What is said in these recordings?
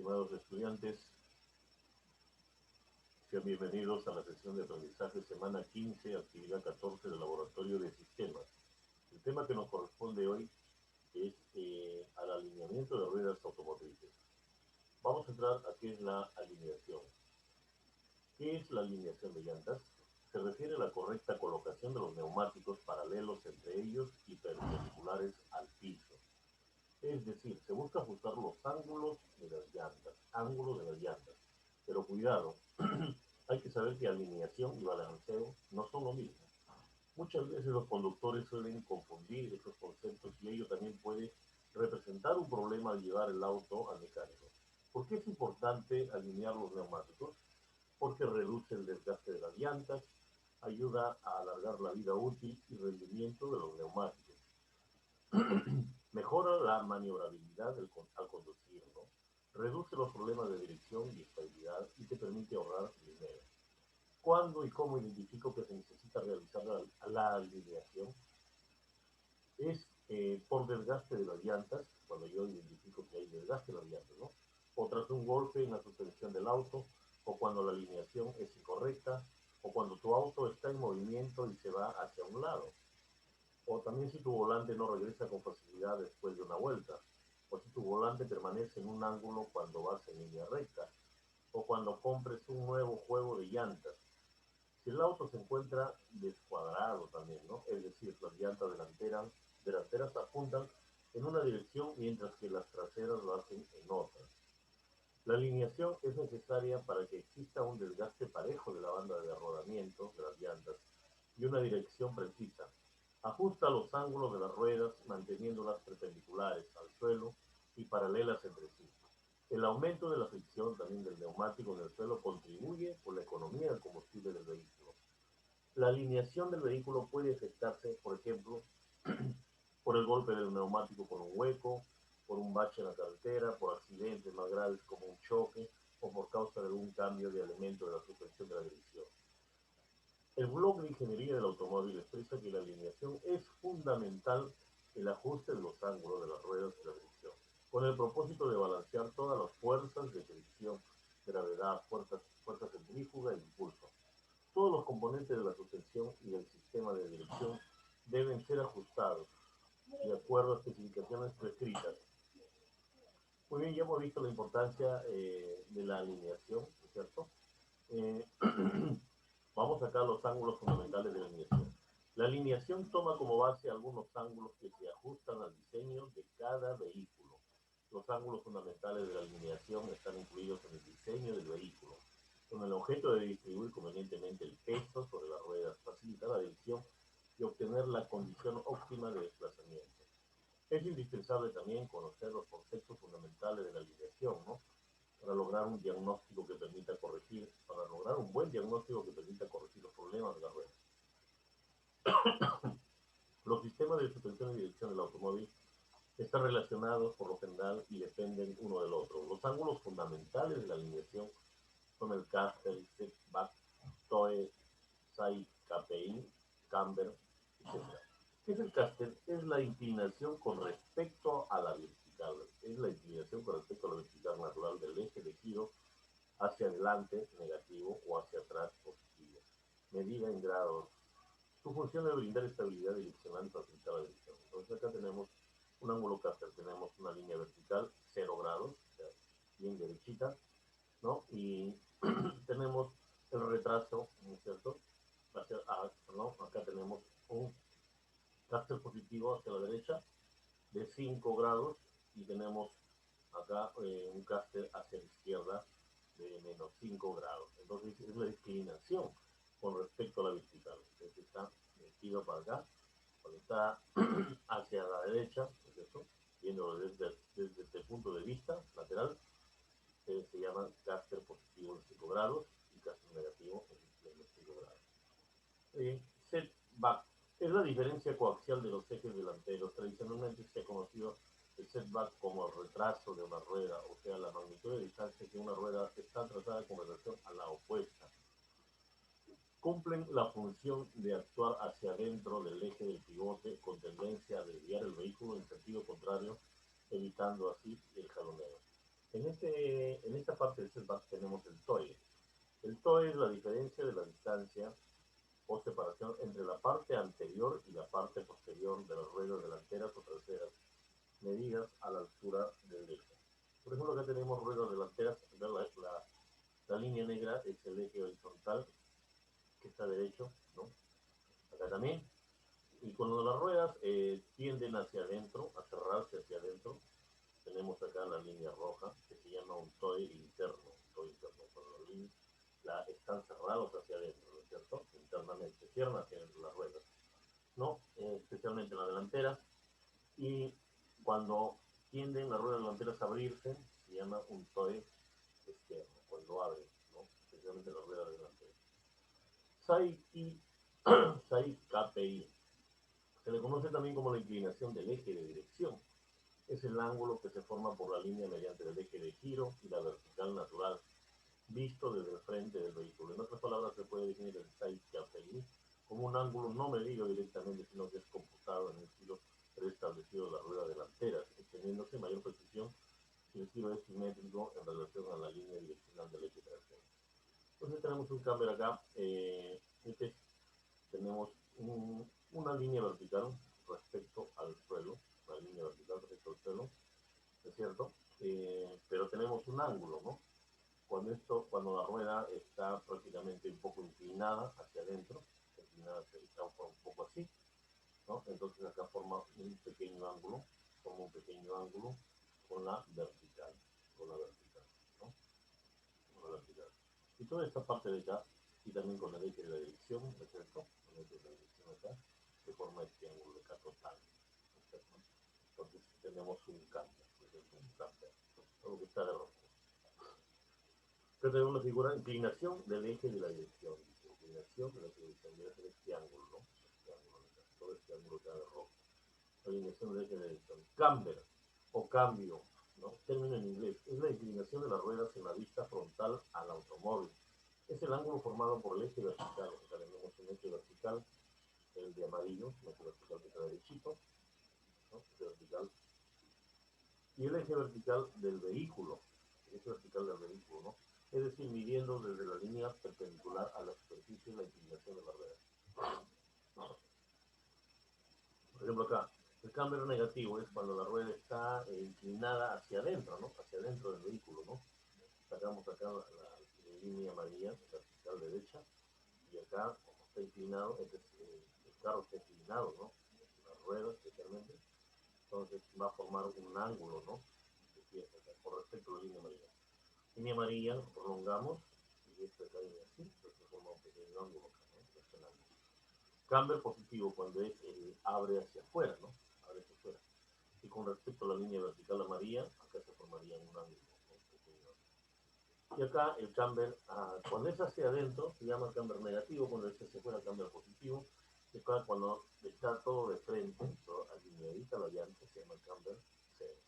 Estimados estudiantes, sean bienvenidos a la sesión de aprendizaje semana 15, actividad 14 del Laboratorio de Sistemas. El tema que nos corresponde hoy es al alineamiento de ruedas automotrices. Vamos a entrar a qué es la alineación. ¿Qué es la alineación de llantas? Se refiere a la correcta colocación de los neumáticos paralelos entre ellos y perpendiculares al piso. Es decir, se busca ajustar los ángulos de las llantas. Pero cuidado, hay que saber que alineación y balanceo no son lo mismo. Muchas veces los conductores suelen confundir estos conceptos y ello también puede representar un problema al llevar el auto al mecánico. ¿Por qué es importante alinear los neumáticos? Porque reduce el desgaste de las llantas, ayuda a alargar la vida útil y rendimiento de los neumáticos. Mejora la maniobrabilidad al conducir, ¿no? Reduce los problemas de dirección y estabilidad y te permite ahorrar dinero. ¿Cuándo y cómo identifico que se necesita realizar la alineación? Es por desgaste de las llantas, cuando yo identifico que hay desgaste de las llantas, ¿no? O tras un golpe en la suspensión del auto, o cuando la alineación es incorrecta, o cuando tu auto está en movimiento y se va hacia un lado. O también si tu volante no regresa con facilidad después de una vuelta, o si tu volante permanece en un ángulo cuando vas en línea recta, o cuando compres un nuevo juego de llantas. Si el auto se encuentra descuadrado también, ¿no? Es decir, las llantas delanteras apuntan en una dirección mientras que las traseras lo hacen en otra. La alineación es necesaria para que exista un desgaste parejo de la banda de rodamiento de las llantas y una dirección precisa. Ajusta los ángulos de las ruedas manteniéndolas perpendiculares al suelo y paralelas entre sí. El aumento de la fricción también del neumático en el suelo contribuye con la economía del combustible del vehículo. La alineación del vehículo puede afectarse, por ejemplo, por el golpe del neumático con un hueco, por un bache en la carretera, por accidentes más graves como un choque o por causa de algún cambio de elemento de la suspensión de la dirección. El blog de ingeniería del automóvil expresa que la alineación es fundamental el ajuste de los ángulos de las ruedas y la dirección, con el propósito de balancear todas las fuerzas de fricción, gravedad, fuerza centrífuga e impulso. Todos los componentes de la suspensión y del sistema de dirección deben ser ajustados de acuerdo a especificaciones prescritas. Muy bien, ya hemos visto la importancia de la alineación, ¿cierto? Eh, Vamos a sacar los ángulos fundamentales de la alineación. La alineación toma como base algunos ángulos que se ajustan al diseño de cada vehículo. Los ángulos fundamentales de la alineación están incluidos en el diseño del vehículo, con el objeto de distribuir convenientemente el peso sobre las ruedas, facilitar la dirección y obtener la condición óptima de desplazamiento. Es indispensable también conocer los conceptos fundamentales de la alineación, ¿no? Para lograr un diagnóstico que permita corregir, para lograr un buen diagnóstico que permita corregir los problemas de la rueda. Los sistemas de suspensión y dirección del automóvil están relacionados por lo general y dependen uno del otro. Los ángulos fundamentales de la alineación son el caster, setback, toe, side, KPI, camber, etc. ¿Qué es el caster? Es la inclinación con respecto a la vertical. Es la inclinación con respecto a la vertical natural del eje de giro hacia adelante, negativo, o hacia atrás, positivo. Medida en grados. Su función es brindar estabilidad direccional y facilitar la dirección. Entonces acá tenemos un ángulo caster, tenemos una línea vertical, 0 grados, o sea, bien derechita, ¿no? Y tenemos el retraso, ¿no es cierto? ¿no? Acá tenemos un caster positivo hacia la derecha de 5 grados y tenemos acá un caster hacia la izquierda de menos 5 grados. Entonces es la inclinación con respecto a la vertical. Entonces está metido para acá, cuando está hacia la derecha, ¿no es cierto? Viendo desde el punto de vista lateral, se llama caster positivo en 5 grados y caster negativo en menos 5 grados. Setback es la diferencia coaxial de los ejes delanteros. Tradicionalmente se ha conocido el setback como el retraso de una rueda, o sea, la magnitud de distancia que una rueda está trazada con relación a la opuesta. Cumplen la función de actuar hacia adentro del eje del pivote con tendencia a desviar el vehículo en sentido contrario, evitando así el jaloneo. En este parte anterior y la parte posterior de las ruedas delanteras o traseras, medidas a la altura del eje. Por ejemplo, acá tenemos ruedas delanteras, la línea negra es el eje horizontal que está derecho, ¿no? Acá también. Y cuando las ruedas tienden hacia adentro, a cerrarse hacia adentro, tenemos acá la línea roja que se llama un toe interno. Cuando las líneas están cerrados hacia adentro, ¿no es cierto? Internamente, cierran hacia adentro las ruedas, ¿no? Especialmente en la delantera. Y cuando tienden las ruedas delanteras a abrirse, se llama un toe externo, cuando abre, ¿no? Especialmente las ruedas delanteras. SAI KPI. Se le conoce también como la inclinación del eje de dirección. Es el ángulo que se forma por la línea mediante el eje de giro y la vertical natural, visto desde el frente del vehículo. En otras palabras, se puede definir el SAI KPI como un ángulo no medido directamente, sino que es computado en el giro preestablecido de la rueda delantera, obteniéndose mayor precisión si el giro es simétrico en relación a la línea direccional del eje trasero. Entonces tenemos un camber acá, tenemos una línea vertical respecto al suelo, una línea vertical respecto al suelo, ¿es cierto? Pero tenemos un ángulo, ¿no? Cuando la rueda está prácticamente un poco inclinada hacia adentro, está un poco así, ¿no? Entonces acá forma un pequeño ángulo, con la vertical, ¿no? Con la vertical. Y toda esta parte de acá, y también con el eje de la dirección, ¿no es cierto? Con el eje de la dirección acá, se forma este ángulo de acá total, ¿no es cierto? Entonces tenemos un cambio, algo que está de rojo. Entonces tenemos una figura de inclinación del eje de la dirección, inclinación de la dirección, debe ser este ángulo, ¿no? Todo este ángulo que está de rojo. La inclinación del eje de la dirección. Camber o cambio, ¿no? Término en inglés, es la inclinación de las ruedas en la vista frontal al automóvil. Es el ángulo formado por el eje vertical. O sea, tenemos un eje vertical, el de amarillo, el eje vertical que está derechito, ¿no? Eje vertical. Y el eje vertical del vehículo, ¿no? Es decir, midiendo desde la línea perpendicular a la superficie la inclinación de la rueda. ¿No? Por ejemplo, acá, el cambio negativo es cuando la rueda está inclinada hacia adentro, ¿no? Hacia adentro del vehículo, ¿no? Sacamos acá la línea amarilla, vertical derecha, y acá, como está inclinado, el carro está inclinado, ¿no? La rueda especialmente, entonces va a formar un ángulo, ¿no? Por respecto a la línea amarilla. Línea amarilla, prolongamos, y esta cae así, pues se forma un pequeño ángulo acá, ¿no? Cambio positivo cuando abre hacia afuera, ¿no? Abre hacia afuera. Y con respecto a la línea vertical amarilla, acá se formaría un ángulo, ¿no? Y acá el camber, cuando es hacia adentro, se llama camber negativo, cuando es hacia afuera, camber positivo. Y acá cuando está todo de frente, todo alineadita la llanta, se llama camber cero.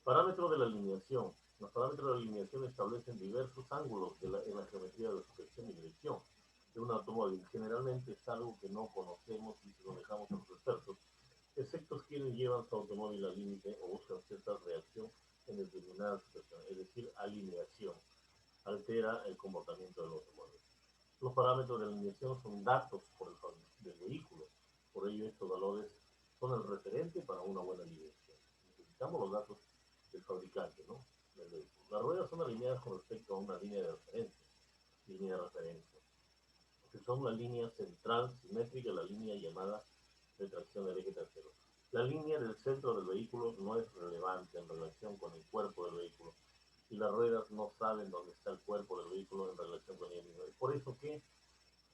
Parámetros de la alineación. Los parámetros de la alineación establecen diversos ángulos en la geometría de la sujeción y dirección de un automóvil. Generalmente es algo que no conocemos y se lo dejamos a los expertos, excepto quienes llevan su automóvil al límite o buscan cierta reacción en determinadas situaciones, es decir, alineación, altera el comportamiento del automóvil. Los parámetros de alineación son datos del vehículo, por ello estos valores son el referente para una buena alineación. Necesitamos los datos del fabricante, ¿no? Del vehículo. Las ruedas son alineadas con respecto a una línea de referencia, que son la línea central simétrica, la línea llamada de tracción del eje trasero. La línea del centro del vehículo no es relevante en relación con el cuerpo del vehículo y las ruedas no saben dónde está el cuerpo del vehículo en relación con el mismo. Es por eso que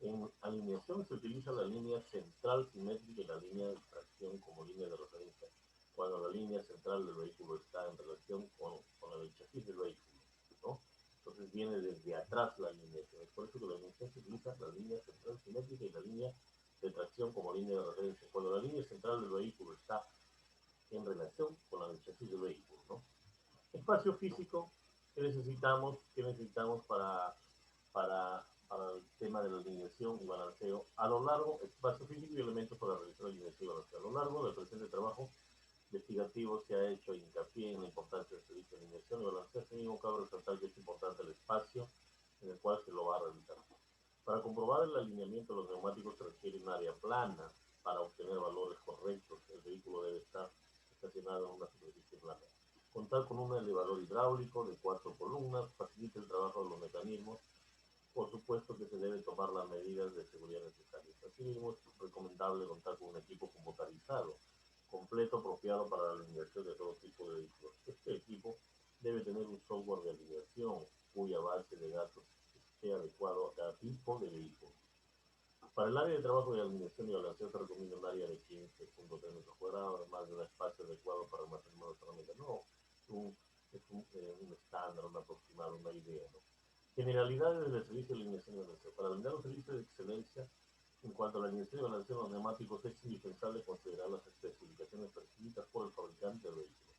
en alineación se utiliza la línea central simétrica y la línea de tracción como línea de referencia, cuando la línea central del vehículo está en relación con el chasis del vehículo, ¿no? Entonces viene desde atrás la alineación. Es por eso que la alineación se utiliza la línea central simétrica y la línea de tracción como línea de referencia, cuando la línea central del vehículo está en relación con la del chasis del vehículo, ¿no? Espacio físico que necesitamos para el tema de la alineación y balanceo. A lo largo, espacio físico y elementos para realizar la alineación y balanceo. A lo largo del presente trabajo investigativo se ha hecho hincapié en la importancia del servicio de alineación y balanceo. Asimismo, cabe resaltar que es importante el espacio en el cual se lo va a realizar. Para comprobar el alineamiento de los neumáticos se requiere un área plana para obtener valores correctos. El vehículo debe estar estacionado en una superficie plana. Contar con un elevador hidráulico de 4 columnas facilita el trabajo de los mecanismos. Por supuesto que se debe tomar las medidas de seguridad necesarias. Asimismo, es recomendable contar con un equipo computarizado completo apropiado para la alineación de todo tipo de vehículos. Este equipo debe tener un software de alineación cuya base de datos esté adecuado a cada tipo de vehículo. Para el área de trabajo de alineación y balanceo se recomienda un área de 15.3 metros cuadrados, además de un espacio adecuado para almacenar las herramientas. No, un, un estándar, un aproximado, una idea. ¿No? Generalidades del servicio de alineación y balanceo. Para brindar un servicio de excelencia en cuanto a la alineación y balanceo de los neumáticos, es indispensable considerar las especificaciones prescritas por el fabricante del vehículo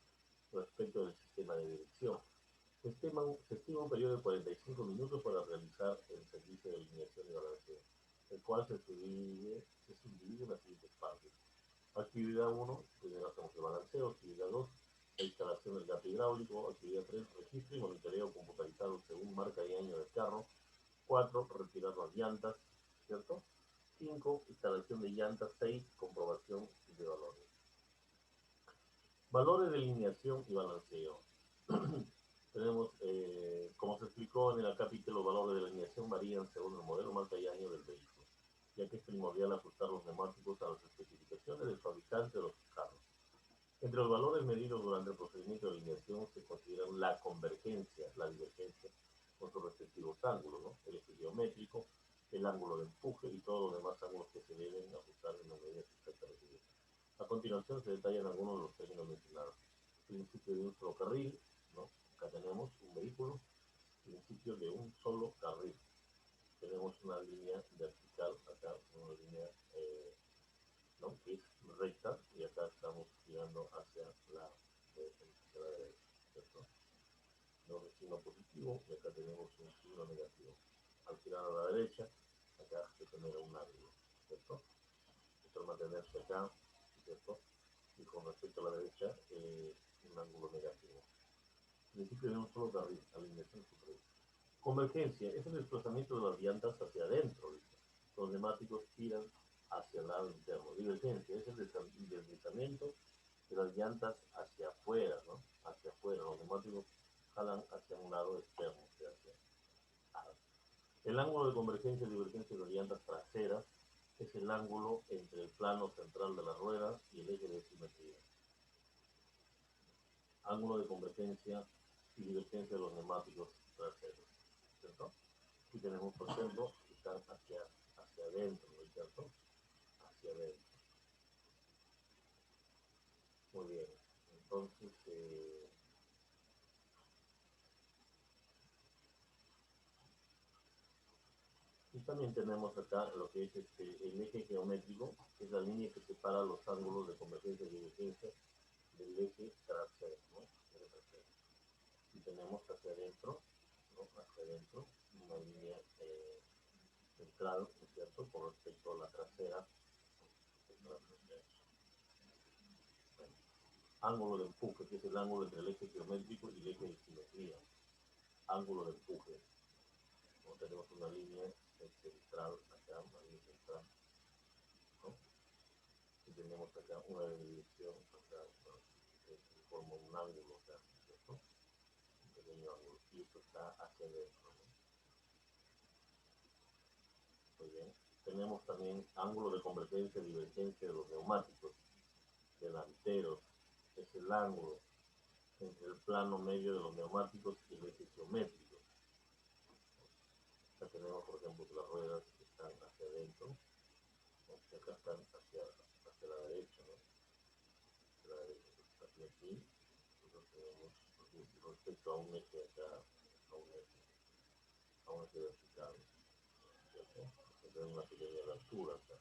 respecto del sistema de dirección. Se estima un periodo de 45 minutos para realizar el servicio de alineación y balanceo, el cual se subdivide en las siguientes partes. Actividad 1, primero hacemos el balanceo. Actividad 2, la instalación del gato hidráulico. Actividad 3, registro y monitoreo computarizado según marca y año del carro. 4, retirar las llantas, ¿cierto? 5, instalación de llantas. 6, comprobación de valores. Valores de alineación y balanceo. Tenemos, como se explicó en el capítulo, los valores de la alineación varían según el modelo, marca y año del vehículo, ya que es primordial ajustar los neumáticos a las especificaciones del fabricante de los carros. Entre los valores medidos durante el procedimiento de alineación se consideran la convergencia, la divergencia con sus respectivos ángulos, ¿no? El eje geométrico, el ángulo de empuje y todos los demás ángulos que se deben ajustar en la medida establecidas. A continuación se detallan algunos de los términos mencionados. Principio de un solo carril, ¿no? Acá tenemos un vehículo, principio de un solo carril. Tenemos una línea vertical, acá una línea ¿no? que es recta, y acá estamos girando hacia la derecha, ¿cierto? Tenemos un signo positivo y acá tenemos un signo negativo. Al girar a la derecha, acá se genera un ángulo, ¿cierto? Esto al mantenerse acá, ¿cierto? Y con respecto a la derecha, un ángulo negativo. Principio de un solo carril, alineación superior. Convergencia es el desplazamiento de las llantas hacia adentro, ¿viste? Los neumáticos giran hacia el lado interno. Divergencia es el deslizamiento de las llantas hacia afuera, ¿no? Hacia afuera. Los neumáticos jalan hacia un lado externo, o sea, hacia afuera. El ángulo de convergencia y divergencia de las llantas traseras es el ángulo entre el plano central de las ruedas y el eje de simetría. Ángulo de convergencia y divergencia de los neumáticos traseros, ¿cierto? Aquí tenemos, por ejemplo, que están hacia adentro, ¿no es cierto? Hacia adentro. Muy bien. Entonces, y también tenemos acá lo que es el eje geométrico, que es la línea que separa los ángulos de convergencia y divergencia del eje trasero, ¿no? Y tenemos hacia adentro, ¿no? Hacia adentro, una línea central, ¿no es cierto?, con respecto a la trasera. Ángulo de empuje, que es el ángulo entre el eje geométrico y el eje de simetría. Ángulo de empuje. ¿No? Tenemos una línea central, acá, una línea central, ¿no? Y tenemos acá una dirección, acá, ¿no? Que forma un ángulo acá, ¿cierto? Un pequeño ángulo. Y esto está hacia adentro, ¿no? Muy bien. Tenemos también ángulo de convergencia y divergencia de los neumáticos delanteros. Es el ángulo entre el plano medio de los neumáticos y el eje geométrico. Acá tenemos, por ejemplo, que las ruedas están hacia adentro, ¿no? Y acá están hacia la derecha, ¿no? Hacia la derecha, hacia aquí. Nosotros tenemos respecto a un eje acá, a un eje vertical, ¿cierto? Tenemos una pequeña abertura acá.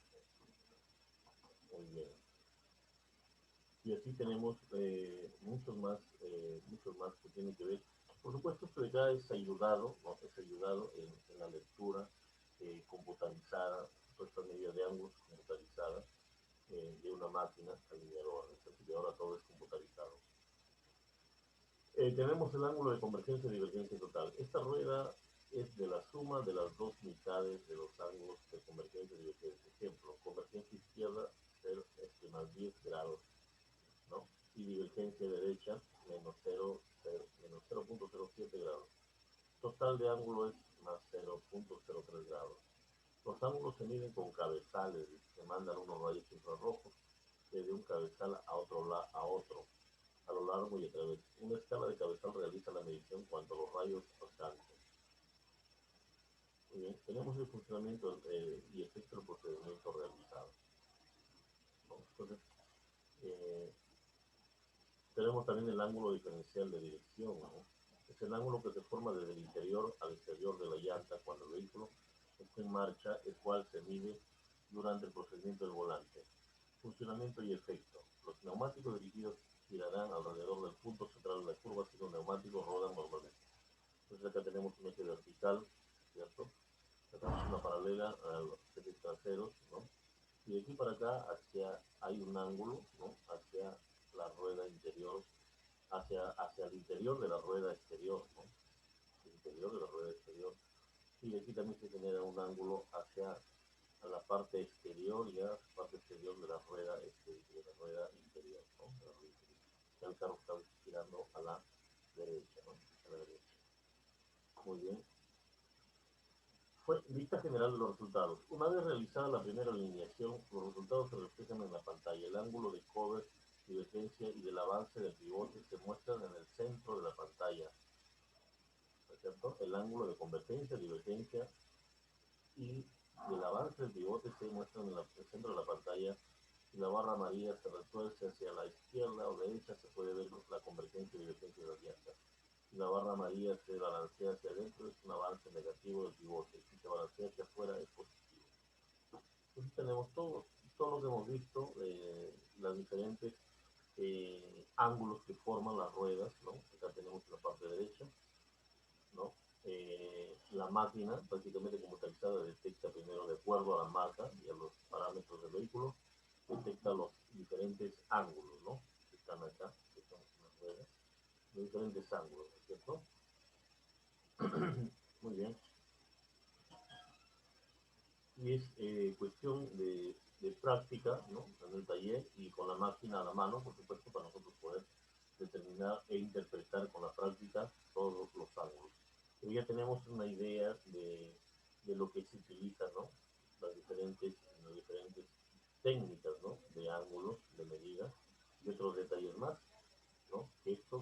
Muy bien. Y así tenemos muchos más que tienen que ver. Por supuesto, esto de acá es ayudado, ¿no? Es ayudado en la lectura computarizada, puesta medida de ángulos computarizada de una máquina alineadora. Entonces, ahora todo es computarizado. Tenemos el ángulo de convergencia y divergencia total. Esta rueda es de la suma de las dos mitades de los ángulos de convergencia y divergencia. Ejemplo, convergencia izquierda más 10 grados, ¿no? Y divergencia derecha menos 0.07 grados. Total de ángulo es más 0.03 grados. Los ángulos se miden con cabezales, se mandan unos rayos infrarrojos de un cabezal a lo largo y a través. Una escala de cabezal realiza la medición cuando los rayos alcancen. Muy bien, tenemos el funcionamiento y efecto del procedimiento realizado, ¿no? Entonces, eh, tenemos también el ángulo diferencial de dirección, ¿no? Es el ángulo que se forma desde el interior al exterior de la llanta cuando el vehículo está en marcha, el cual se mide durante el procedimiento del volante. Funcionamiento y efecto. Los neumáticos dirigidos girarán alrededor del punto central de la curva si los neumáticos rodan normalmente. Entonces acá tenemos un eje vertical, ¿cierto? Acá tenemos una paralela a los ejes traseros, ¿no? Y de aquí para acá hay un ángulo, ¿no? Hacia la rueda interior, hacia el interior de la rueda exterior, ¿no? El interior de la rueda exterior. Y de aquí también se genera un ángulo hacia la parte exterior, ya parte exterior de la rueda, de la rueda interior, ¿no? De la rueda interior. Ya el carro está girando a la derecha, ¿no? A la derecha. Muy bien. Fue vista general de los resultados. Una vez realizada la primera alineación, los resultados se reflejan en la pantalla. El ángulo de cover, divergencia y del avance del pivote se muestran en el centro de la pantalla, ¿no es cierto? El ángulo de convergencia, divergencia y del avance del pivote se muestran en el centro de la pantalla. Si la barra amarilla se retuerce hacia la izquierda o derecha, se puede ver la convergencia y divergencia de las llantas. Si la barra amarilla se balancea hacia adentro, es un avance negativo del pivote. Si se balancea hacia afuera, es positivo. Entonces tenemos todo lo que hemos visto, las diferentes ángulos que forman las ruedas, ¿no? Acá tenemos la parte derecha, ¿no? La máquina, prácticamente computarizada, detecta primero, de acuerdo a la marca y a los parámetros del vehículo, detecta los diferentes ángulos, ¿no? Que están acá, que son las ruedas, de diferentes ángulos, ¿no es cierto? Muy bien. Y es cuestión de práctica, ¿no? En el taller y con la máquina a la mano, por supuesto, para nosotros poder determinar e interpretar con la práctica todos los ángulos. Pero ya tenemos una idea de lo que se utiliza, ¿no? Las diferentes técnicas, ¿no? De ángulos, de medida y otros detalles más, ¿no?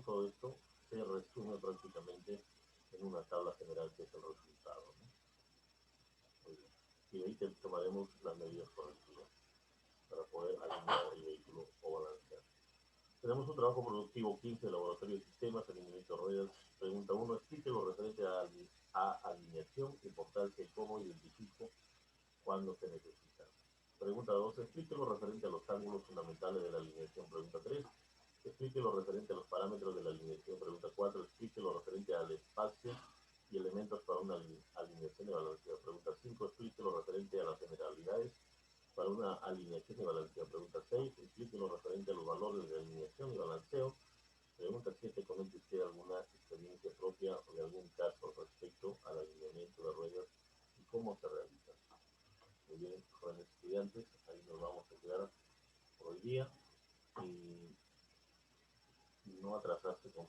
Todo esto se resume prácticamente en una tabla general que es el resultado, ¿no? Muy bien. Y de ahí tomaremos las medidas correctivas para poder alinear el vehículo o balancear. Tenemos un trabajo productivo 15 de laboratorio de sistemas, alineamiento de ruedas. Pregunta 1, explique lo referente a alineación, importancia y cómo identifico cuando se necesita. Pregunta 2, explique lo referente a los ángulos fundamentales de la alineación. Pregunta 3, explique lo referente a los parámetros de la alineación. Pregunta 4, explique lo referente al espacio y elementos para una alineación y balanceo. Pregunta 5, explique lo referente a las generalidades para una alineación y balanceo. Pregunta 6, explique lo referente a los valores de alineación y balanceo. Pregunta 7, comente usted alguna experiencia propia o de algún caso respecto al alineamiento de ruedas y cómo se realiza. Muy bien, jóvenes estudiantes, ahí nos vamos a quedar por hoy día y no atrasarse con